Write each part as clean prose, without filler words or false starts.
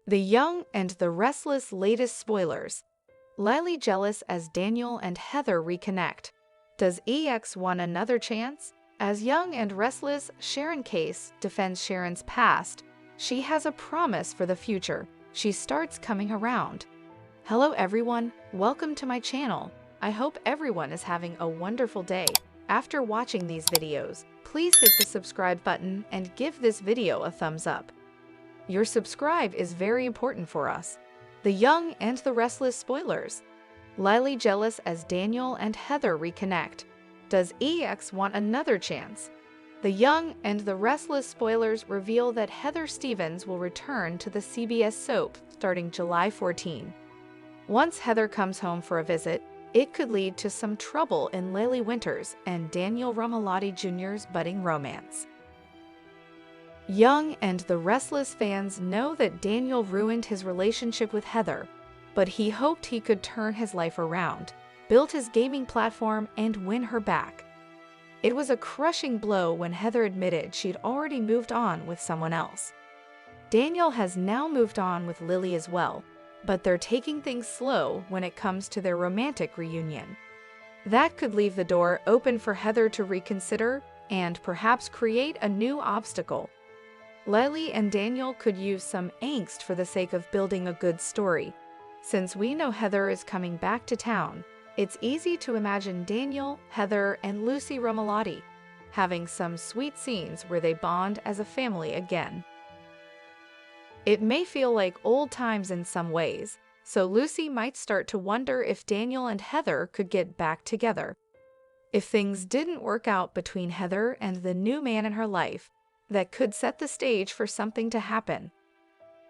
The Young and the Restless latest spoilers. Lily jealous as Daniel and Heather reconnect. Does EX want another chance? As Young and Restless, Sharon Case defends Sharon's past. She has a promise for the future. She starts coming around. Hello everyone, welcome to my channel. I hope everyone is having a wonderful day. After watching these videos, please hit the subscribe button and give this video a thumbs up. Your subscribe is very important for us. The Young and the Restless spoilers. Lily jealous as Daniel and Heather reconnect. Does EX want another chance? The Young and the Restless spoilers reveal that Heather Stevens will return to the CBS soap starting July 14. Once Heather comes home for a visit, it could lead to some trouble in Lily Winters and Daniel Romalotti Jr.'s budding romance. Young and the Restless fans know that Daniel ruined his relationship with Heather, but he hoped he could turn his life around, build his gaming platform, and win her back. It was a crushing blow when Heather admitted she'd already moved on with someone else. Daniel has now moved on with Lily as well, but they're taking things slow when it comes to their romantic reunion. That could leave the door open for Heather to reconsider and perhaps create a new obstacle. Lily and Daniel could use some angst for the sake of building a good story. Since we know Heather is coming back to town, it's easy to imagine Daniel, Heather, and Lucy Romalotti having some sweet scenes where they bond as a family again. It may feel like old times in some ways, so Lucy might start to wonder if Daniel and Heather could get back together. If things didn't work out between Heather and the new man in her life, that could set the stage for something to happen.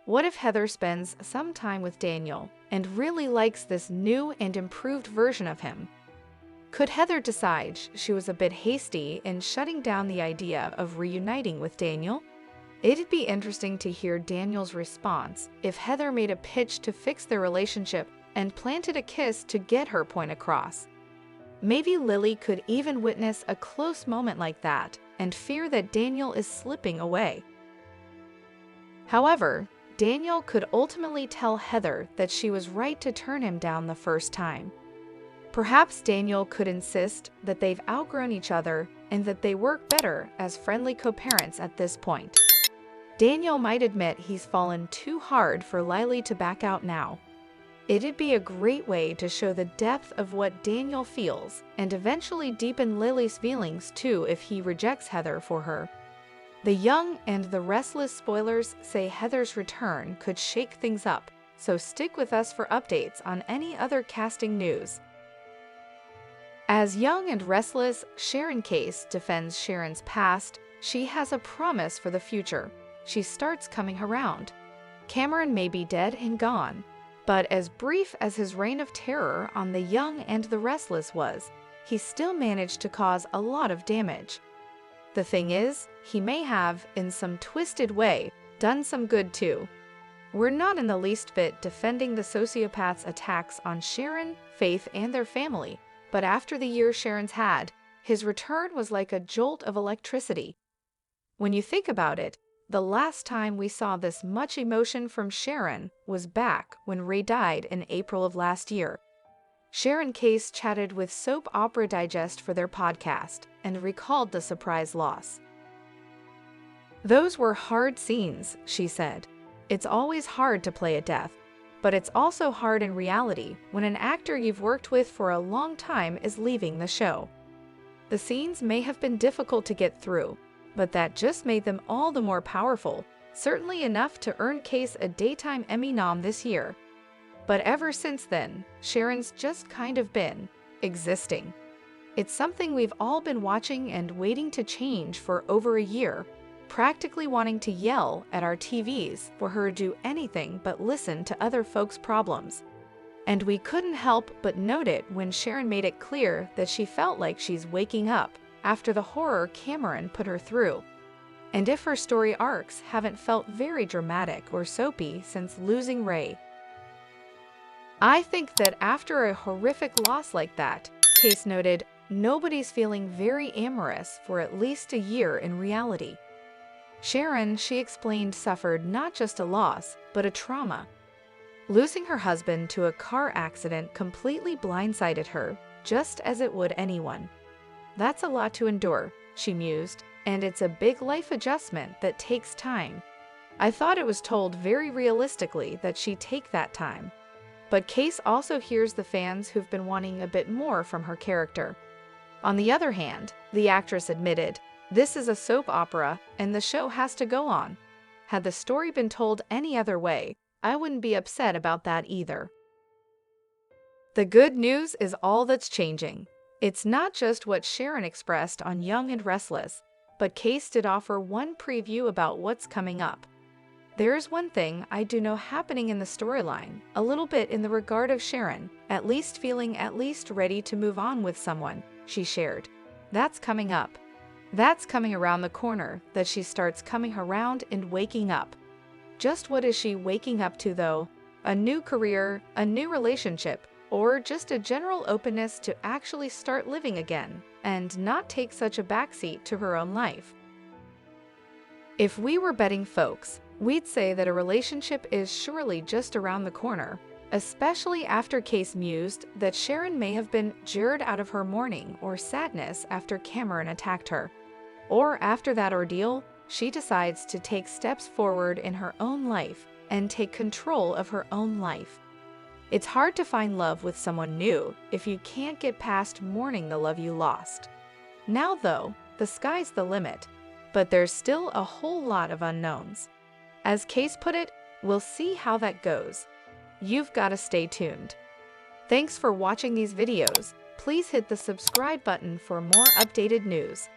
What if Heather spends some time with Daniel and really likes this new and improved version of him? Could Heather decide she was a bit hasty in shutting down the idea of reuniting with Daniel? It'd be interesting to hear Daniel's response if Heather made a pitch to fix their relationship and planted a kiss to get her point across. Maybe Lily could even witness a close moment like that and fear that Daniel is slipping away. However, Daniel could ultimately tell Heather that she was right to turn him down the first time. Perhaps Daniel could insist that they've outgrown each other and that they work better as friendly co-parents at this point. Daniel might admit he's fallen too hard for Lily to back out now. It'd be a great way to show the depth of what Daniel feels and eventually deepen Lily's feelings too if he rejects Heather for her. The Young and the Restless spoilers say Heather's return could shake things up, so stick with us for updates on any other casting news. As Young and Restless, Sharon Case defends Sharon's past. She has a promise for the future. She starts coming around. Cameron may be dead and gone, but as brief as his reign of terror on The Young and the Restless was, he still managed to cause a lot of damage. The thing is, he may have, in some twisted way, done some good too. We're not in the least bit defending the sociopath's attacks on Sharon, Faith, and their family, but after the year Sharon's had, his return was like a jolt of electricity. When you think about it, the last time we saw this much emotion from Sharon was back when Ray died in April of last year. Sharon Case chatted with Soap Opera Digest for their podcast and recalled the surprise loss. "Those were hard scenes," she said. "It's always hard to play a death, but it's also hard in reality when an actor you've worked with for a long time is leaving the show. The scenes may have been difficult to get through, but that just made them all the more powerful, certainly enough to earn Case a Daytime Emmy nom this year. But ever since then, Sharon's just kind of been existing. It's something we've all been watching and waiting to change for over a year, practically wanting to yell at our TVs for her to do anything but listen to other folks' problems. And we couldn't help but note it when Sharon made it clear that she felt like she's waking up after the horror Cameron put her through. And if her story arcs haven't felt very dramatic or soapy since losing Ray. I think that after a horrific loss like that," Case noted, "nobody's feeling very amorous for at least a year in reality. Sharon, she explained, suffered not just a loss, but a trauma. Losing her husband to a car accident completely blindsided her, just as it would anyone. That's a lot to endure, she mused, and it's a big life adjustment that takes time. I thought it was told very realistically that she'd take that time. But Case also hears the fans who've been wanting a bit more from her character. On the other hand, the actress admitted, "This is a soap opera, and the show has to go on. Had the story been told any other way, I wouldn't be upset about that either." The good news is all that's changing. It's not just what Sharon expressed on Young and Restless, but Case did offer one preview about what's coming up. "There's one thing I do know happening in the storyline, a little bit in the regard of Sharon, at least feeling at least ready to move on with someone," she shared. "That's coming up. That's coming around the corner, that she starts coming around and waking up." Just what is she waking up to, though? A new career, a new relationship, or just a general openness to actually start living again and not take such a backseat to her own life? If we were betting folks, we'd say that a relationship is surely just around the corner, especially after Case mused that Sharon may have been jarred out of her mourning or sadness after Cameron attacked her. Or after that ordeal, she decides to take steps forward in her own life and take control of her own life. It's hard to find love with someone new if you can't get past mourning the love you lost. Now, though, the sky's the limit, but there's still a whole lot of unknowns. As Case put it, we'll see how that goes. You've got to stay tuned. Thanks for watching these videos. Please hit the subscribe button for more updated news.